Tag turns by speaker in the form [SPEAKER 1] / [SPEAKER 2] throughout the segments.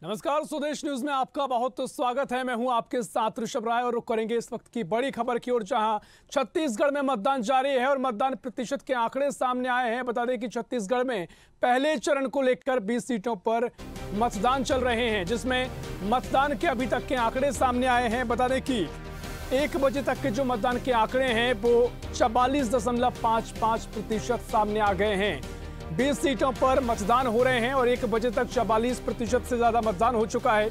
[SPEAKER 1] नमस्कार, स्वदेश न्यूज में आपका बहुत स्वागत है। मैं हूं आपके साथ ऋषभ राय और रुक करेंगे इस वक्त की बड़ी खबर की ओर, जहां छत्तीसगढ़ में मतदान जारी है और मतदान प्रतिशत के आंकड़े सामने आए हैं। बता दें कि छत्तीसगढ़ में पहले चरण को लेकर 20 सीटों पर मतदान चल रहे हैं, जिसमें मतदान के अभी तक के आंकड़े सामने आए हैं। बता दें कि 1 बजे तक के जो मतदान के आंकड़े हैं वो 44.55% सामने आ गए हैं। 20 सीटों पर मतदान हो रहे हैं और 1 बजे तक 44% से ज्यादा मतदान हो चुका है।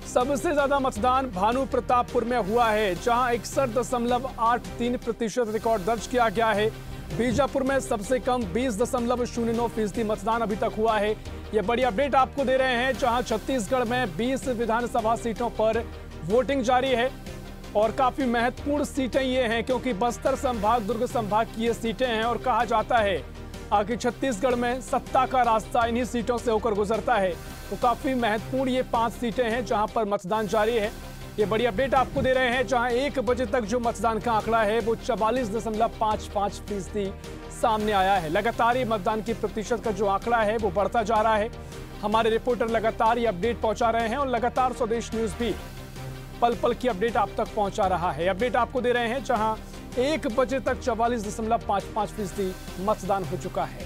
[SPEAKER 1] सबसे ज्यादा मतदान भानु प्रतापपुर में हुआ है, जहां 61.83% रिकॉर्ड दर्ज किया गया है। बीजापुर में सबसे कम 20.09% मतदान अभी तक हुआ है। यह बड़ी अपडेट आपको दे रहे हैं, जहां छत्तीसगढ़ में 20 विधानसभा सीटों पर वोटिंग जारी है और काफी महत्वपूर्ण सीटें ये हैं, क्योंकि बस्तर संभाग, दुर्ग संभाग की ये सीटें हैं और कहा जाता है आगे छत्तीसगढ़ में सत्ता का रास्ता इन्हीं सीटों से होकर गुजरता है। तो काफी महत्वपूर्ण ये 5 सीटें हैं जहां पर मतदान जारी है। ये बड़ी अपडेट आपको दे रहे हैं, जहां 1 बजे तक जो मतदान का आंकड़ा है वो 44.55% सामने आया है। लगातार ये मतदान की प्रतिशत का जो आंकड़ा है वो बढ़ता जा रहा है। हमारे रिपोर्टर लगातार ये अपडेट पहुंचा रहे हैं और लगातार स्वदेश न्यूज भी पल पल की अपडेट आप तक पहुंचा रहा है। अपडेट आपको दे रहे हैं, जहां 1 बजे तक 44.55% मतदान हो चुका है।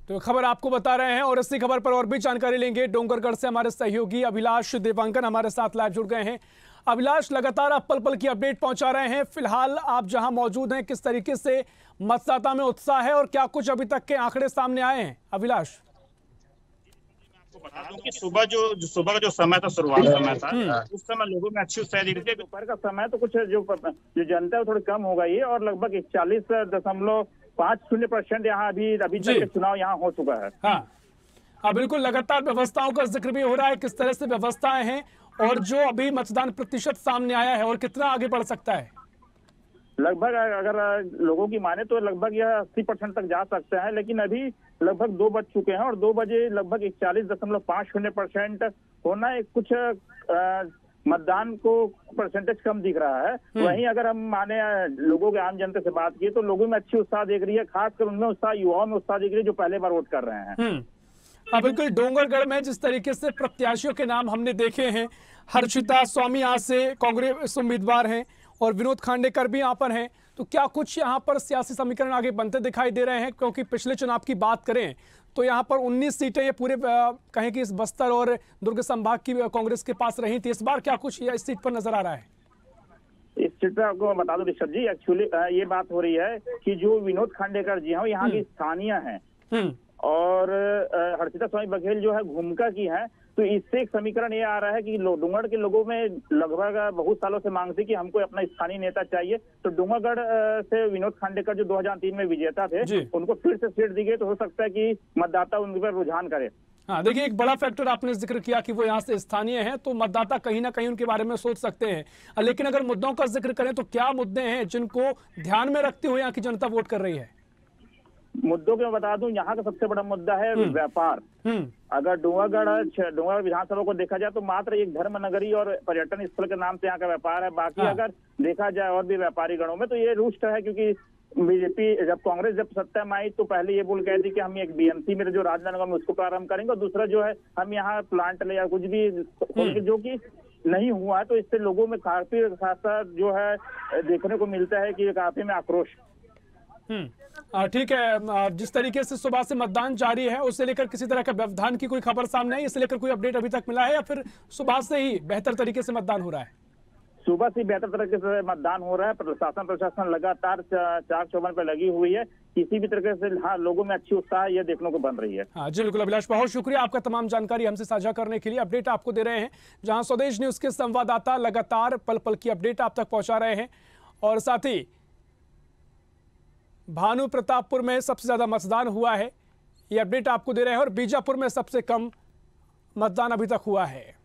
[SPEAKER 1] तो खबर आपको बता रहे हैं और इसी खबर पर और भी जानकारी लेंगे। डोंगरगढ़ से हमारे सहयोगी अभिलाष देवांगन हमारे साथ लाइव जुड़ गए हैं। अभिलाष, लगातार आप पल पल की अपडेट पहुंचा रहे हैं। फिलहाल आप जहां मौजूद हैं, किस तरीके से मतदाता में उत्साह है और क्या कुछ अभी तक के आंकड़े सामने आए हैं? अभिलाष,
[SPEAKER 2] बता दूं कि सुबह का जो समय था, शुरुआत समय था, उस समय लोगों में अच्छी उत्साह दिख रही थी। दोपहर का समय तो कुछ जो जनता है थोड़ी कम हो गई है और लगभग 41.50% यहाँ अभी तक के चुनाव यहाँ हो चुका है।
[SPEAKER 1] हाँ, बिल्कुल। लगातार व्यवस्थाओं का जिक्र भी हो रहा है, किस तरह से व्यवस्थाएं हैं और जो अभी मतदान प्रतिशत सामने आया है और कितना आगे बढ़ सकता है?
[SPEAKER 2] लगभग अगर लोगों की माने तो लगभग यह 80% तक जा सकता है, लेकिन अभी लगभग 2 बज चुके हैं और 2 बजे लगभग 41.50% होना कुछ मतदान को परसेंटेज कम दिख रहा है। वहीं अगर हम माने लोगों के, आम जनता से बात की तो लोगों में अच्छी उत्साह दिख रही है, खासकर उनमें उत्साह, युवाओं में उत्साह दिख रही है जो पहले बार वोट कर रहे हैं।
[SPEAKER 1] हाँ, बिल्कुल। डोंगरगढ़ में जिस तरीके से प्रत्याशियों के नाम हमने देखे हैं, हर्षिता स्वामी आज से कांग्रेस उम्मीदवार हैं और विनोद खांडेकर भी यहाँ पर हैं, तो क्या कुछ यहाँ पर सियासी समीकरण आगे बनते दिखाई दे रहे हैं? क्योंकि पिछले चुनाव की बात करें तो यहाँ पर 19 सीटें ये पूरे कहें कि इस बस्तर और दुर्ग संभाग की कांग्रेस के पास रही थी। इस बार क्या कुछ इस सीट पर नजर आ रहा है?
[SPEAKER 2] इस सीट पर आपको बता दूं ऋषभ जी, एक्चुअली ये बात हो रही है कि जो विनोद खांडेकर जी हैं यहाँ की स्थानीय हैं और हर्षिता स्वामी बघेल जो है घुमका की है। तो इससे एक समीकरण ये आ रहा है कि डूंगरगढ़ के लोगों में लगभग बहुत सालों से मांग थी कि हमको अपना स्थानीय नेता चाहिए। तो डूंगरगढ़ से विनोद खांडेकर जो 2003 में विजेता थे, उनको फिर से सीट दी गई, तो हो सकता है कि मतदाता उन पर रुझान करे।
[SPEAKER 1] हाँ, देखिए, एक बड़ा फैक्टर आपने जिक्र किया कि वो यहाँ से स्थानीय है, तो मतदाता कहीं ना कहीं उनके बारे में सोच सकते हैं। लेकिन अगर मुद्दों का जिक्र करें तो क्या मुद्दे हैं जिनको ध्यान में रखते हुए यहाँ की जनता वोट कर रही है?
[SPEAKER 2] मुद्दों के मैं बता दूं, यहाँ का सबसे बड़ा मुद्दा है व्यापार। अगर डोंगरगढ़ विधानसभा को देखा जाए तो मात्र एक धर्म नगरी और पर्यटन स्थल के नाम से यहाँ का व्यापार है। बाकी अगर देखा जाए और भी व्यापारी गणों में तो ये रुष्ट है, क्योंकि बीजेपी कांग्रेस जब सत्ता में आई तो पहले ये बोल कहती कि हम एक बीएमसी में जो राजनांदगांव में उसको प्रारंभ करेंगे और दूसरा जो है हम यहाँ प्लांट ले या कुछ भी, जो कि नहीं हुआ है। तो इससे लोगों में काफी खासा जो है देखने को मिलता है कि काफी में आक्रोश।
[SPEAKER 1] ठीक है। जिस तरीके से सुबह से मतदान जारी है, उससे लेकर किसी तरह का व्यवधान की कोई खबर सामने आई? इससे लेकर कोई अपडेट अभी तक मिला है या फिर सुबह से ही बेहतर तरीके से मतदान हो रहा है?
[SPEAKER 2] सुबह से बेहतर तरीके से मतदान हो रहा है। प्रशासन लगातार चाक चौबंद पर लगी हुई है। किसी भी तरीके से हाँ, लोगों में अच्छी उत्साह ये देखने को बन रही है।
[SPEAKER 1] हाँ जी, बिल्कुल। अभिलाष, बहुत शुक्रिया आपका तमाम जानकारी हमसे साझा करने के लिए। अपडेट आपको दे रहे हैं, जहां स्वदेश न्यूज के संवाददाता लगातार पल पल की अपडेट आप तक पहुंचा रहे हैं। और साथ ही भानु प्रतापपुर में सबसे ज्यादा मतदान हुआ है, ये अपडेट आपको दे रहे हैं, और बीजापुर में सबसे कम मतदान अभी तक हुआ है।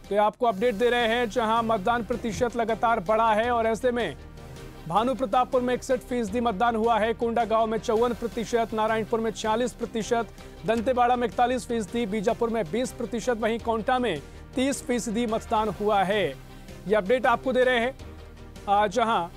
[SPEAKER 1] तो आपको अपडेट दे रहे हैं, जहां मतदान प्रतिशत लगातार बढ़ा है और ऐसे में भानु प्रतापपुर में 61% मतदान हुआ है, कोंडागांव में 54%, नारायणपुर में 46%, दंतेवाड़ा में 41%, बीजापुर में 20%, वहीं कोंटा में 30% मतदान हुआ है। ये अपडेट आपको दे रहे हैं। जहां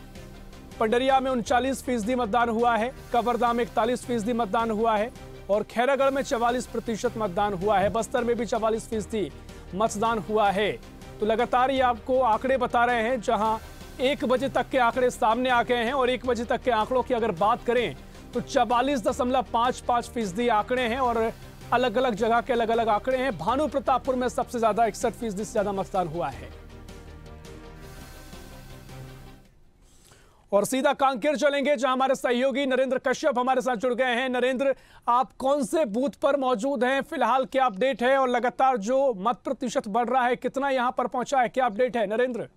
[SPEAKER 1] पंडरिया में 39% मतदान हुआ है, कवर्धा में 41% मतदान हुआ है और खैरागढ़ में 44% मतदान हुआ है। बस्तर में भी 44% मतदान हुआ है। तो लगातार ये आपको आंकड़े बता रहे हैं, जहां 1 बजे तक के आंकड़े सामने आ गए हैं और 1 बजे तक के आंकड़ों की अगर बात करें तो 44.55% आंकड़े हैं और अलग अलग जगह के अलग अलग आंकड़े हैं। भानु प्रतापपुर में सबसे ज्यादा 61% से ज्यादा मतदान हुआ है। और सीधा कांकेर चलेंगे, जहां हमारे सहयोगी नरेंद्र कश्यप हमारे साथ जुड़ गए हैं। नरेंद्र, आप कौन से बूथ पर मौजूद हैं? फिलहाल क्या अपडेट है और लगातार जो मत प्रतिशत बढ़ रहा है, कितना यहां पर पहुंचा है, क्या अपडेट है नरेंद्र?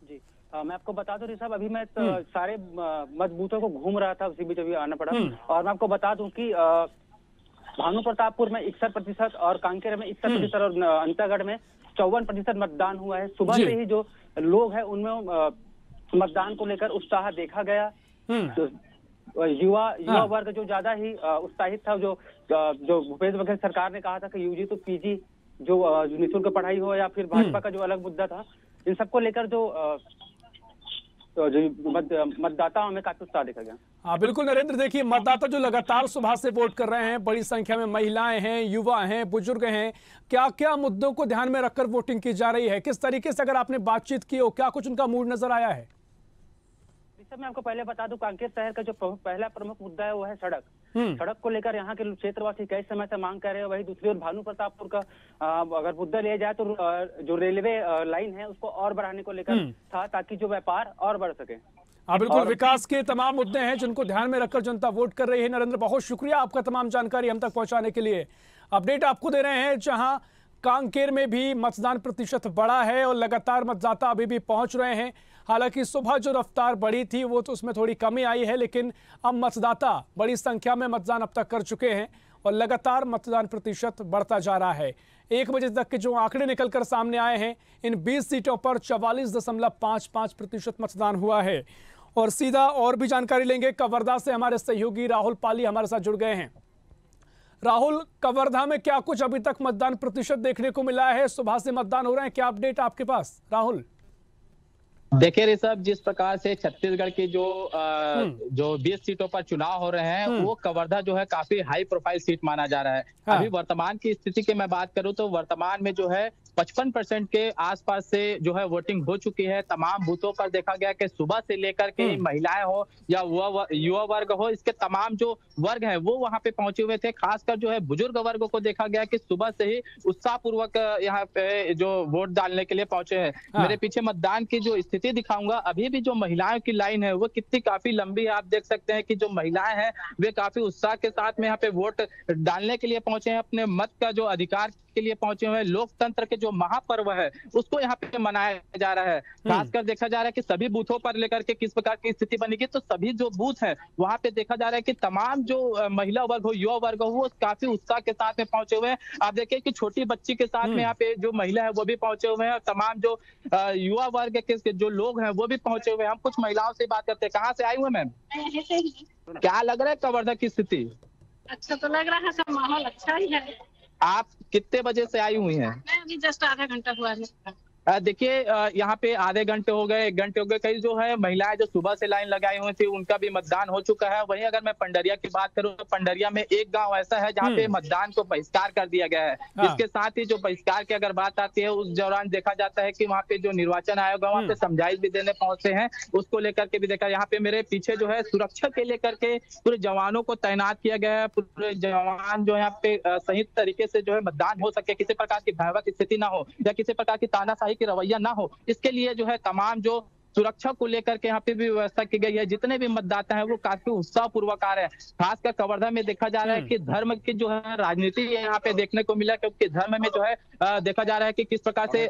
[SPEAKER 3] जी मैं आपको बता दूं साहब, अभी मैं सारे मत बूथों को घूम रहा था, उसी बीच अभी आना पड़ा। और मैं आपको बता दूं कि भानु प्रतापपुर में 61% और कांकेर में 61% और अंतागढ़ में 54% मतदान हुआ है। सुबह से ही जो लोग हैं उनमें मतदान को लेकर उत्साह देखा गया। तो युवा वर्ग जो ज्यादा ही उत्साहित था। जो भूपेश बघेल सरकार ने कहा था कि यूजी तो पीजी जो निःशुल्क पढ़ाई हो, या फिर भाजपा का जो अलग मुद्दा था, इन सबको लेकर जो मतदाताओं में काफी उत्साह देखा गया।
[SPEAKER 1] हाँ बिल्कुल नरेंद्र, देखिए मतदाता जो लगातार सुबह से वोट कर रहे हैं, बड़ी संख्या में महिलाएं हैं, युवा हैं, बुजुर्ग हैं, क्या क्या मुद्दों को ध्यान में रखकर वोटिंग की जा रही है? किस तरीके से अगर आपने बातचीत की हो, क्या कुछ उनका मूड नजर आया है?
[SPEAKER 3] मैं आपको पहले बता दूं, कांकेर शहर का जो पहला प्रमुख मुद्दा है वो है सड़क। सड़क को लेकर यहाँ के क्षेत्रवासी कई समय से मांग कर रहे हैं। वही दूसरी ओर भानु प्रतापपुर का अगर मुद्दा लिया जाए तो जो रेलवे लाइन है उसको और बढ़ाने को लेकर था, ताकि जो व्यापार और बढ़ सके।
[SPEAKER 1] बिल्कुल, विकास के तमाम मुद्दे हैं जिनको ध्यान में रखकर जनता वोट कर रही है। नरेंद्र, बहुत शुक्रिया आपका तमाम जानकारी हम तक पहुंचाने के लिए। अपडेट आपको दे रहे हैं, जहां कांकेर में भी मतदान प्रतिशत बढ़ा है और लगातार मतदाता अभी भी पहुंच रहे हैं। हालांकि सुबह जो रफ्तार बढ़ी थी वो तो उसमें थोड़ी कमी आई है, लेकिन अब मतदाता बड़ी संख्या में मतदान अब तक कर चुके हैं और लगातार मतदान प्रतिशत बढ़ता जा रहा है। 1 बजे तक के जो आंकड़े निकलकर सामने आए हैं, इन 20 सीटों पर 44.55% मतदान हुआ है। और सीधा और भी जानकारी लेंगे, कवर्धा से हमारे सहयोगी राहुल पाली हमारे साथ जुड़ गए हैं। राहुल, कवर्धा में क्या कुछ अभी तक मतदान प्रतिशत देखने को मिला है? सुबह से मतदान हो रहे हैं, क्या अपडेट आपके पास राहुल?
[SPEAKER 4] देखिए ऋषभ, जिस प्रकार से छत्तीसगढ़ की जो 20 सीटों पर चुनाव हो रहे हैं, वो कवर्धा जो है काफी हाई प्रोफाइल सीट माना जा रहा है। अभी वर्तमान की स्थिति की मैं बात करूं तो वर्तमान में जो है 55% के आसपास से जो है वोटिंग हो चुकी है। तमाम बूथों पर देखा गया कि सुबह से लेकर के महिलाएं हो या युवा वर्ग हो, इसके तमाम जो वर्ग है वो वहां पे पहुंचे हुए थे। खासकर जो है बुजुर्ग वर्ग को देखा गया कि सुबह से ही उत्साह पूर्वक यहाँ पे जो वोट डालने के लिए पहुंचे हैं। मेरे पीछे मतदान की जो स्थिति दिखाऊंगा, अभी भी जो महिलाओं की लाइन है वो कितनी काफी लंबी है। आप देख सकते हैं कि जो महिलाएं हैं वे काफी उत्साह के साथ में यहाँ पे वोट डालने के लिए पहुंचे हैं, अपने मत का जो अधिकार के लिए पहुंचे हुए हैं। लोकतंत्र के जो महापर्व है उसको यहाँ पे मनाया जा रहा है। खासकर देखा जा रहा है कि सभी बूथों पर लेकर के किस प्रकार की स्थिति बनेगी, तो सभी जो बूथ है वहां पे देखा जा रहा है कि तमाम जो महिला वर्ग हो, युवा वर्ग हो, वो काफी उत्साह के साथ में पहुंचे हुए हैं। आप देखिए कि छोटी बच्ची के साथ में यहाँ पे जो महिला है वो भी पहुंचे हुए हैं और तमाम जो युवा वर्ग के जो लोग हैं वो भी पहुंचे हुए हैं। हम कुछ महिलाओं से बात करते हैं। कहाँ से आई हुए मैम? क्या लग रहा है कवर्धा की स्थिति?
[SPEAKER 5] अच्छा तो लग रहा है, सब माहौल अच्छा ही है।
[SPEAKER 4] आप कितने बजे से आई हुई हैं?
[SPEAKER 5] मैं अभी जस्ट आधा घंटा हुआ है।
[SPEAKER 4] देखिए यहाँ पे आधे घंटे हो गए, 1 घंटे हो गए। कई जो है महिलाएं जो सुबह से लाइन लगाई हुई थी उनका भी मतदान हो चुका है। वहीं अगर मैं पंडरिया की बात करूं तो पंडरिया में एक गांव ऐसा है जहाँ पे मतदान को बहिष्कार कर दिया गया है। इसके साथ ही जो बहिष्कार की अगर बात आती है, उस दौरान देखा जाता है कि वहाँ पे जो निर्वाचन आयोग है वहाँ पे समझाइश भी देने पहुंचते हैं, उसको लेकर के भी देखा। यहाँ पे मेरे पीछे जो है सुरक्षा के लेकर के पूरे जवानों को तैनात किया गया है। पूरे जवान जो यहाँ पे सही तरीके से जो है मतदान हो सके, किसी प्रकार की भयावह स्थिति ना हो या किसी प्रकार की तानाशाही की रवैया ना हो, इसके लिए जो है तमाम जो सुरक्षा को लेकर के यहाँ पे भी व्यवस्था की गई है। जितने भी मतदाता हैं वो काफी उत्साह पूर्वक आ रहे हैं। खासकर कवर्धा में देखा जा रहा है कि धर्म की जो है राजनीति यहाँ पे देखने को मिला, क्योंकि धर्म में जो है देखा जा रहा है कि किस प्रकार से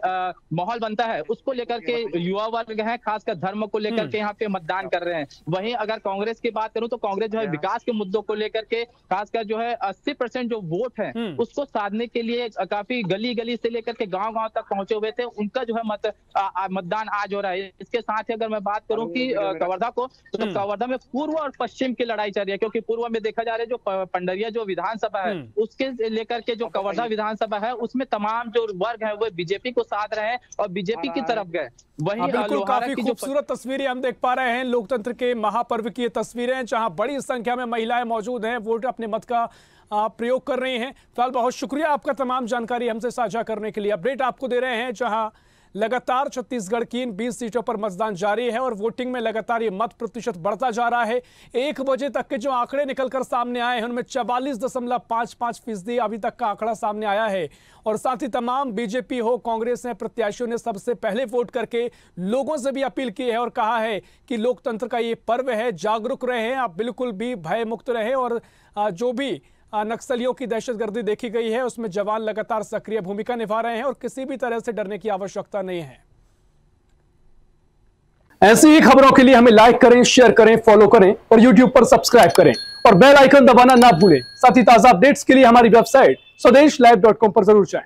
[SPEAKER 4] माहौल बनता है, उसको लेकर के युवा वर्ग है खासकर धर्म को लेकर के यहाँ पे मतदान कर रहे हैं। वहीं अगर कांग्रेस की बात करूं तो कांग्रेस जो है विकास के मुद्दों को लेकर के खासकर जो है 80% जो वोट है उसको साधने के लिए काफी गली गली से लेकर के गाँव गाँव तक पहुंचे हुए थे। उनका जो है मतदान आज हो रहा है। इसके साथ ही अगर मैं बात करूं कि कवर्धा को, तो कवर्धा में पूर्व और पश्चिम की लड़ाई चल रही है, क्योंकि पूर्व में देखा जा रहा है जो पंडरिया जो विधानसभा है उसके लेकर के जो कवर्धा विधानसभा है उसमें तमाम जो वर्ग है वो बीजेपी को साध रहे हैं और बीजेपी की तरफ गए। वहीं
[SPEAKER 1] बिल्कुल काफी खूबसूरत तस्वीरें हम देख पा रहे हैं, लोकतंत्र के महापर्व की ये तस्वीरें जहां बड़ी संख्या में महिलाएं मौजूद हैं, वोट अपने मत का प्रयोग कर रही हैं। फिलहाल बहुत शुक्रिया आपका तमाम जानकारी हमसे साझा करने के लिए। अपडेट आपको दे रहे हैं जहां लगातार छत्तीसगढ़ की इन 20 सीटों पर मतदान जारी है और वोटिंग में लगातार ये मत प्रतिशत बढ़ता जा रहा है। 1 बजे तक के जो आंकड़े निकलकर सामने आए हैं उनमें 44.55% अभी तक का आंकड़ा सामने आया है। और साथ ही तमाम बीजेपी हो कांग्रेस ने प्रत्याशियों ने सबसे पहले वोट करके लोगों से भी अपील की है और कहा है कि लोकतंत्र का ये पर्व है, जागरूक रहे, आप बिल्कुल भी भय मुक्त रहे और जो भी नक्सलियों की दहशतगर्दी देखी गई है उसमें जवान लगातार सक्रिय भूमिका निभा रहे हैं और किसी भी तरह से डरने की आवश्यकता नहीं है। ऐसी ही खबरों के लिए हमें लाइक करें, शेयर करें, फॉलो करें और यूट्यूब पर सब्सक्राइब करें और बेल आइकन दबाना ना भूलें। साथ ही ताजा अपडेट्स के लिए हमारी वेबसाइट स्वदेशलाइव.com पर जरूर जाएं।